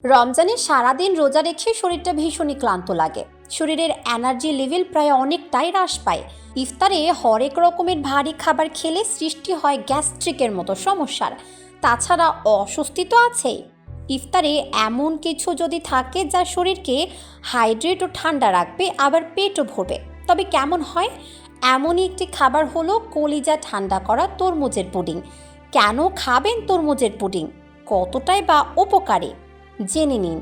রমজানে সারাদিন রোজা রেখে শরীরটা ভীষণই ক্লান্ত লাগে। শরীরের এনার্জি লেভেল প্রায় অনেকটাই হ্রাস পায়। ইফতারে হরেক রকমের ভারী খাবার খেলে সৃষ্টি হয় গ্যাস্ট্রিকের মতো সমস্যার। তাছাড়া অস্বস্তি তো আছেই। ইফতারে এমন কিছু যদি থাকে যা শরীরকে হাইড্রেট ও ঠান্ডা রাখবে, আবার পেটও ভরবে, তবে কেমন হয়? এমনই একটি খাবার হলো কলিজা ঠান্ডা করা তরমুজের পুডিং। কেন খাবেন তরমুজের পুডিং? কতটাই বা উপকারী জেনে নিন।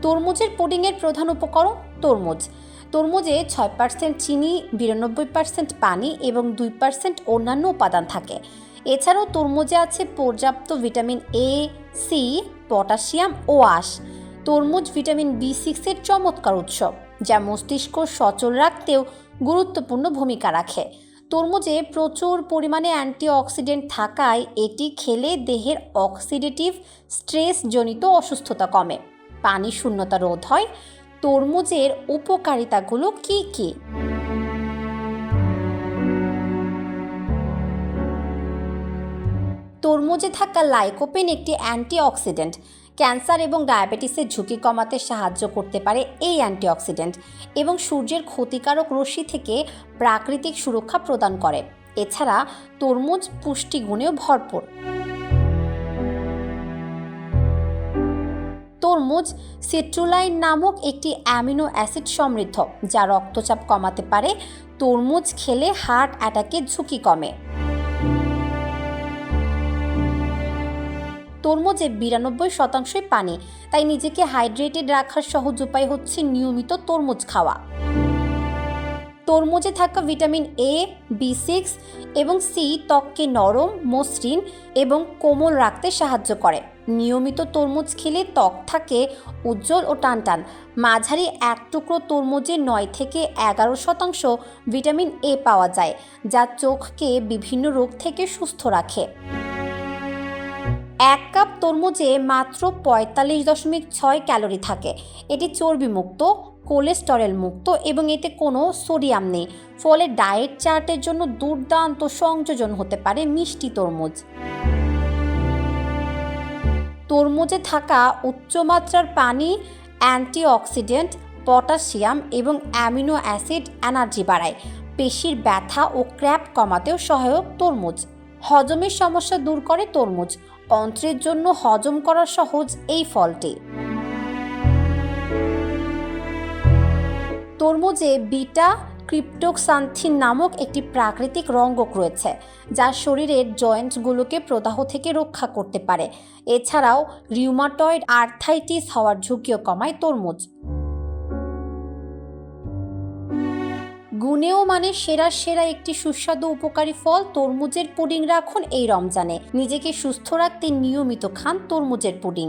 তরমুজের পুডিংয়ের প্রধান উপকরণ তরমুজে 6% চিনি, 92% পানি এবং 2% অন্যান্য উপাদান থাকে। এছাড়াও তরমুজে আছে পর্যাপ্ত ভিটামিন এ, সি, পটাশিয়াম ও আঁশ। তরমুজ ভিটামিন B6 চমৎকার উৎস, যা মস্তিষ্ক সচল রাখতেও গুরুত্বপূর্ণ ভূমিকা রাখে। তরমুজে প্রচুর পরিমাণে অ্যান্টিঅক্সিডেন্ট থাকায় এটি খেলে দেহের অক্সিডেটিভ স্ট্রেসজনিত অসুস্থতা কমে, পানি শূন্যতা রোধ হয়। তরমুজের উপকারিতাগুলো কি কি? তরমুজে থাকা লাইকোপেন একটি অ্যান্টিঅক্সিডেন্ট। ক্যান্সার এবং ডায়াবেটিসের ঝুঁকি কমাতে সাহায্য করতে পারে এই অ্যান্টিঅক্সিডেন্ট, এবং সূর্যের ক্ষতিকারক রশ্মি থেকে প্রাকৃতিক সুরক্ষা প্রদান করে। এছাড়া তরমুজ পুষ্টিগুণেও ভরপুর। তরমুজ সিট্রুলাইন নামক একটি অ্যামিনো অ্যাসিড সমৃদ্ধ, যা রক্তচাপ কমাতে পারে। তরমুজ খেলে হার্ট অ্যাটাকের ঝুঁকি কমে। তরমুজে 92% পানি, তাই নিজেকে হাইড্রেটেড রাখার সহজ উপায় হচ্ছে নিয়মিত তরমুজ খাওয়া। তরমুজে থাকা ভিটামিন এ, B6 এবং সি ত্বককে নরম, মসৃণ এবং কোমল রাখতে সাহায্য করে। নিয়মিত তরমুজ খেলে ত্বক থাকে উজ্জ্বল ও টানটান। মাঝারি এক টুকরো তরমুজে 9 থেকে 11% ভিটামিন এ পাওয়া যায়, যা চোখকে বিভিন্ন রোগ থেকে সুস্থ রাখে। 1 কাপ তরমুজে মাত্র 45.6 ক্যালোরি থাকে। এটি চর্বিমুক্ত, কোলেস্টেরল মুক্ত এবং এতে কোনো সোডিয়াম নেই, ফলে ডায়েট চার্টের জন্য দুর্দান্ত সংযোজন হতে পারে মিষ্টি তরমুজ। তরমুজে থাকা উচ্চমাত্রার পানি, অ্যান্টিঅক্সিডেন্ট, পটাশিয়াম এবং অ্যামিনো অ্যাসিড এনার্জি বাড়ায়। পেশির ব্যথা ও ক্র্যাম্প কমাতেও সহায়ক তরমুজ। হজমের সমস্যা দূর করে তরমুজ। অন্ত্রের জন্য হজম করা সহজ এই ফলটি। তরমুজে বিটা ক্রিপ্টোক্সান্থিন নামক একটি প্রাকৃতিক রঙ্গক রয়েছে, যা শরীরের জয়েন্টগুলোকে প্রদাহ থেকে রক্ষা করতে পারে। এছাড়াও রিউমাটয়েড আর্থ্রাইটিস হওয়ার ঝুঁকিও কমায় তরমুজ। গুণেও মানে সেরা একটি সুস্বাদু উপকারী ফল তরমুজের পুডিং রাখুন এই রমজানে। নিজেকে সুস্থ রাখতে নিয়মিত খান তরমুজের পুডিং।